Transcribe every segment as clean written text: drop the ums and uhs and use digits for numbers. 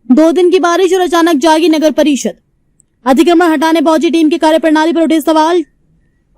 2 दिन की बारिश और अचानक जागी नगर परिषद। अतिक्रमण हटाने पहुंची टीम की कार्यप्रणाली पर उठे सवाल।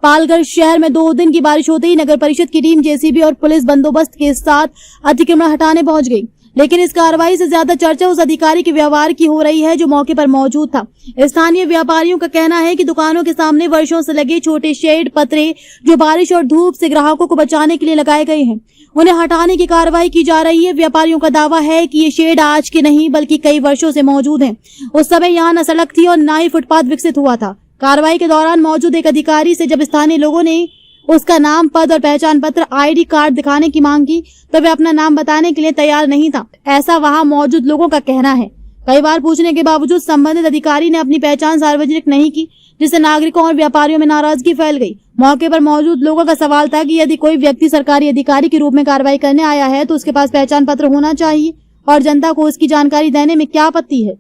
पालघर शहर में 2 दिन की बारिश होते ही नगर परिषद की टीम जेसीबी और पुलिस बंदोबस्त के साथ अतिक्रमण हटाने पहुंच गई, लेकिन इस कार्रवाई से ज्यादा चर्चा उस अधिकारी के व्यवहार की हो रही है जो मौके पर मौजूद था। स्थानीय व्यापारियों का कहना है कि दुकानों के सामने वर्षों से लगे छोटे शेड पतरे जो बारिश और धूप से ग्राहकों को बचाने के लिए लगाए गए हैं, उन्हें हटाने की कार्रवाई की जा रही है। व्यापारियों का दावा है कि ये शेड आज के नहीं बल्कि कई वर्षों से मौजूद हैं। उस समय यहाँ न सड़क थी और न ही फुटपाथ विकसित हुआ था। कार्रवाई के दौरान मौजूद एक अधिकारी से जब स्थानीय लोगों ने उसका नाम, पद और पहचान पत्र, आईडी कार्ड दिखाने की मांग की तो वह अपना नाम बताने के लिए तैयार नहीं था, ऐसा वहां मौजूद लोगों का कहना है। कई बार पूछने के बावजूद संबंधित अधिकारी ने अपनी पहचान सार्वजनिक नहीं की, जिससे नागरिकों और व्यापारियों में नाराजगी फैल गई। मौके पर मौजूद लोगों का सवाल था कि यदि कोई व्यक्ति सरकारी अधिकारी के रूप में कार्रवाई करने आया है तो उसके पास पहचान पत्र होना चाहिए और जनता को उसकी जानकारी देने में क्या आपत्ति है।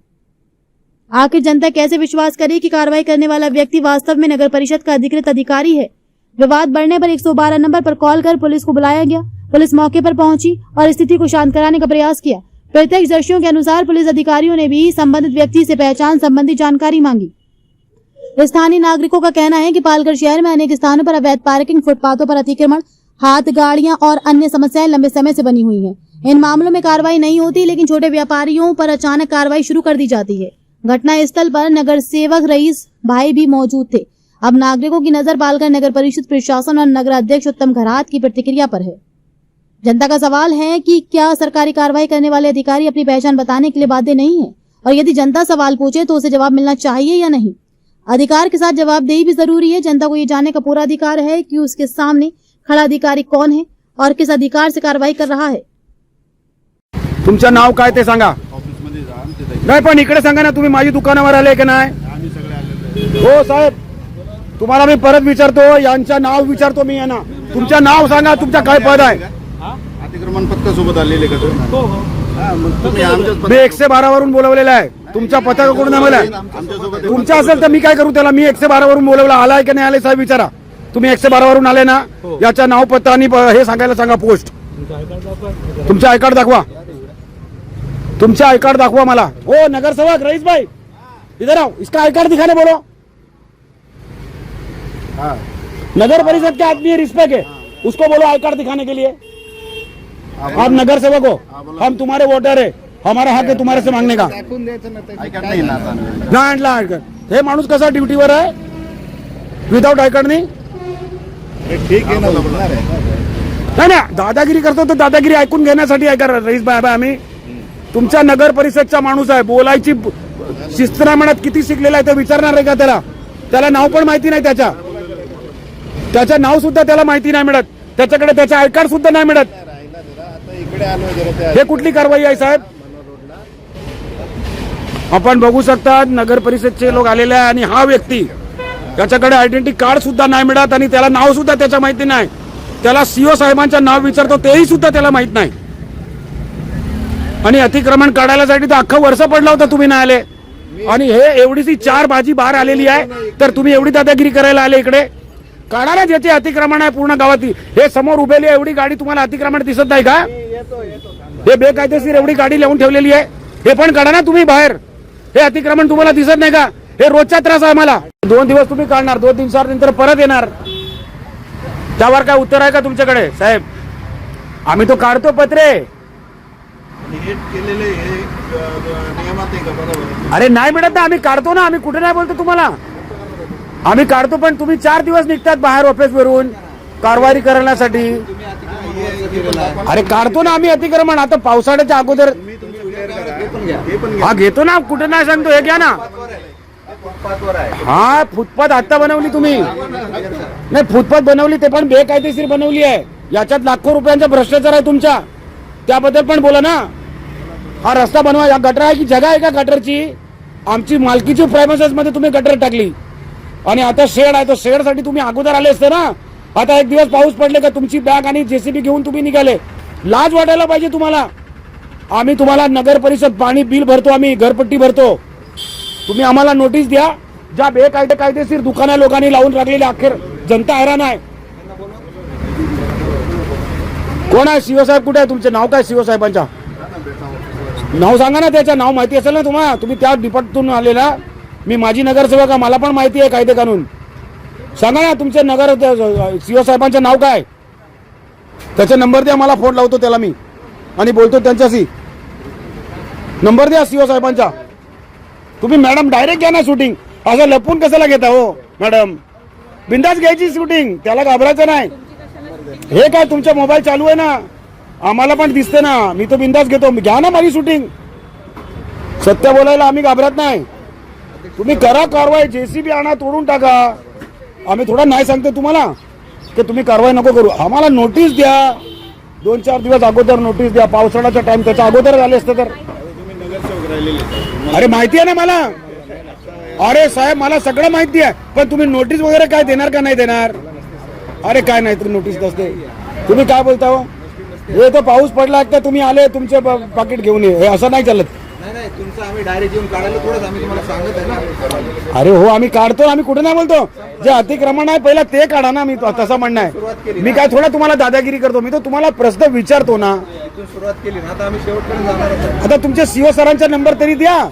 आखिर जनता कैसे विश्वास करे कि कार्रवाई करने वाला व्यक्ति वास्तव में नगर परिषद का अधिकृत अधिकारी है। विवाद बढ़ने पर 112 नंबर पर कॉल कर पुलिस को बुलाया गया। पुलिस मौके पर पहुंची और स्थिति को शांत कराने का प्रयास किया। प्रत्यक्षदर्शियों के अनुसार पुलिस अधिकारियों ने भी संबंधित व्यक्ति से पहचान संबंधी जानकारी मांगी। स्थानीय नागरिकों का कहना है कि पालघर शहर में अनेक स्थानों पर अवैध पार्किंग, फुटपाथों पर अतिक्रमण, हाथ गाड़ियां और अन्य समस्याएं लंबे समय से बनी हुई हैं। इन मामलों में कार्रवाई नहीं होती, लेकिन छोटे व्यापारियों पर अचानक कार्रवाई शुरू कर दी जाती है। घटना स्थल पर नगर सेवक रईस भाई भी मौजूद थे। अब नागरिकों की नजर पालघर नगर परिषद प्रशासन और नगर अध्यक्ष उत्तम घरात की प्रतिक्रिया पर है। जनता का सवाल है कि क्या सरकारी कार्रवाई करने वाले अधिकारी अपनी पहचान बताने के लिए बाध्य नहीं है, और यदि जनता सवाल पूछे तो उसे जवाब मिलना चाहिए या नहीं। अधिकार के साथ जवाबदेही भी जरूरी है। जनता को ये जानने का पूरा अधिकार है कि उसके सामने खड़ा अधिकारी कौन है और किस अधिकार से कार्रवाई कर रहा है। तुमचं नाव काय ते सांगा। नाही पण इकडे सांगा ना, तुम्ही माझी दुकानावर आले की नाही? हो साहेब, तुम्हाला मी परत विचारतो, यांचं नाव विचारतो मी यांना। तुमचं नाव सांगा, तुमचं काय पद आहे? अतिक्रमण पत्र सोबत आलेले का तुम्ही? मी 112 वरून बोलवलेला आहे। तुमच्या पथकाकडून आम्हाला तुमचं असेल तर मी काय करू त्याला? मी 112 वरून बोलवला, आलाय की नाही आले साहेब विचारा। तुम्ही 112 वरून आले ना, याचं नाव, पत्ता आणि हे सांगायला सांगा। पोस्ट तुमचं आय कार्ड दाखवा, तुमचा आई कार्ड दाखवा मला। ओ नगरसेवक रईस भाई, इधर आओ, इसका आई कार्ड दिखाने बोलो। नगर परिषद के आदमी रिस्पेक्ट है, उसको बोलो आई कार्ड दिखाने के लिए। आप नगर सेवक हो, हम तुम्हारे वोटर है, हमारा हक है तुम्हारे से मांगने का। हे माणूस कसा ड्युटीवर आहे विदाउट आई कार्ड? नाही ठीक आहे ना, नाही दादागिरी करतो तर दादागिरी ऐकून घेण्यासाठी आई कार्ड। रईस भाई आम्ही तुमच्या नगर परिषदचा माणूस आहे, बोलायची शिस्त नाही म्हणत। किती शिकलेला आहे ते विचारणार आहे का त्याला? त्याला नाव पण माहिती नाही, त्याचं नाव सुद्धा त्याला माहिती नाही मिळत, त्याच्याकडे त्याचं आय कार्ड सुद्धा नाही मिळत। हे कुठली कारवाई आहे साहेब? आपण बघू शकता नगर परिषदचे लोक आलेले आहे आणि हा व्यक्ती, त्याच्याकडे आयडेंटिटी कार्ड सुद्धा नाही मिळत आणि त्याला नाव सुद्धा त्याच्या माहिती नाही। त्याला सीओ साहेबांचं नाव विचारतो तेही सुद्धा त्याला माहित नाही। आणि अतिक्रमण काढायसाठी तर अख्खा वर्ष पडला होता, तुम्ही नाही आले। आणि हे एवढीशी 4 भाजी बाहेर आलेली आहे तर तुम्ही एवढी दादागिरी करायला आले इकडे? काढा ना, ज्याचे अतिक्रमण आहे पूर्ण गावात। हे समोर उभेली एवढी गाडी तुम्हाला अतिक्रमण दिसत नाही का? हे बेकायदेशीर एवढी गाडी लावून ठेवलेली आहे, हे पण काढा ना तुम्ही बाहेर। हे अतिक्रमण तुम्हाला दिसत नाही का? हे रोजचा त्रास आहे मला। 2 दिवस तुम्ही काढणार, 2 दिवसानंतर परत येणार, त्यावर काय उत्तर आहे का तुमच्याकडे? साहेब आम्ही तो काढतो पत्रे। अरे नाही मिळत ना, आम्ही काढतो ना, आम्ही कुठे नाही बोलतो तुम्हाला, आम्ही काढतो। पण तुम्ही 4 दिवस निघतात बाहेर ऑफिस वरून कारवाई करण्यासाठी। अरे काढतो ना आम्ही अतिक्रमण, आता पावसाळ्याच्या अगोदर। हा घेतो ना, कुठे नाही सांगतो, हे घ्या ना। हा फुटपाथ आता बनवली तुम्ही? नाही फुटपाथ बनवली, ते पण बेकायदेशीर बनवली आहे। याच्यात लाखो रुपयांचा भ्रष्टाचार आहे तुमचा, त्याबद्दल पण बोला ना। हा रस्ता बनवा, या गटर आहे की जगा आहे का गटरची? आमची मालकीची प्रेमाइसेस मध्ये तुम्ही गटर टाकली आणि आता शेड आहे, तो शेड साठी तुम्ही अगोदर आले असते ना। आता एक दिवस पाऊस पडले का तुमची बॅग आणि जेसीबी घेऊन तुम्ही निघाले? लाज वाटायला पाहिजे तुम्हाला। आम्ही तुम्हाला नगर परिषद पाणी बिल भरतो, आम्ही घरपट्टी भरतो, तुम्ही आम्हाला नोटीस द्या। ज्या बेकायदेशीर दुकाना लोकांनी लावून टाकलेली, अखेर जनता हैराण आहे। कोण आहे सीओ साहेब? कुठे आहे? तुमचे नाव काय सीओ साहेबांच्या? नाव सांगा ना, त्याचं नाव माहिती असेल ना तुम्हाला, तुम्ही त्या डिपार्टमेंटून आलेला. मी माझी नगरसेवक आहे, मला पण माहिती आहे कायदे कानून. सांगा ना तुमचे नगर सीओ साहेबांचं नाव काय, त्याचा नंबर द्या, मला फोन लावतो त्याला मी आणि बोलतो त्यांच्याशी. नंबर द्या सीओ साहेबांचा. तुम्ही मॅडम डायरेक्ट घ्या ना शूटिंग, असं लपून कशाला घेता हो मॅडम? बिंदास घ्यायची शूटिंग, त्याला घाबरायचं नाही. हे काय तुमचा मोबाईल चालू आहे ना, आम्हाला पण दिसते ना, मी तो बिंदास घेतो. घ्या ना माझी शूटिंग. सत्य बोलायला आम्ही घाबरत नाही. तुम्ही करा कारवाई, जेसीबी आणा, तोडून टाका. आम्ही थोडा नाही सांगतो तुम्हाला की तुम्ही कारवाई नको करू. आम्हाला नोटीस द्या, 2-4 दिवस अगोदर नोटीस द्या. पावसाळ्याचा टाइम, त्याच्या अगोदर झाले असतं तर. तुम्ही नगरसेवक राहिलेले. अरे माहिती आहे ना मला. अरे साहेब मला सगळं माहिती आहे, पण तुम्ही नोटीस वगैरे काय देणार का नाही देणार? अरे काय नाही तरी नोटीस नसते. तुम्ही काय बोलता हो? हे तर पाऊस पडला का तुम्ही आले तुमचे पाकिट घेऊन ये, हे असं नाही चालत. नाही तुमचं आम्ही डायरेक्ट येऊन काढायला थोडंच आम्ही तुम्हाला सांगत आहे ना. अरे हो आम्ही काढतो, आम्ही कुठे नाही बोलतो. जे अतिक्रमण आहे पहिला ते काढा ना, मी तसं म्हणणं आहे. मी काय थोडा तुम्हाला दादागिरी करतो, मी तर तुम्हाला प्रश्न विचारतो ना. इथून सुरुवात केली ना, आता आम्ही शेवटपर्यंत जाणार आहोत. आता तुमच्या सीओ सरांचा नंबर तरी द्या.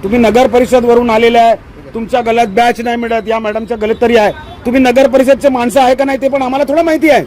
तुम्ही नगर परिषद वरून आलेले आहे, तुमच्या गळ्यात बॅच नाही मिळत, या मॅडमच्या गळ्यात तरी आहे. तुम्ही नगर परिषदचे माणसं आहे का नाही ते पण आम्हाला थोडं माहिती आहे.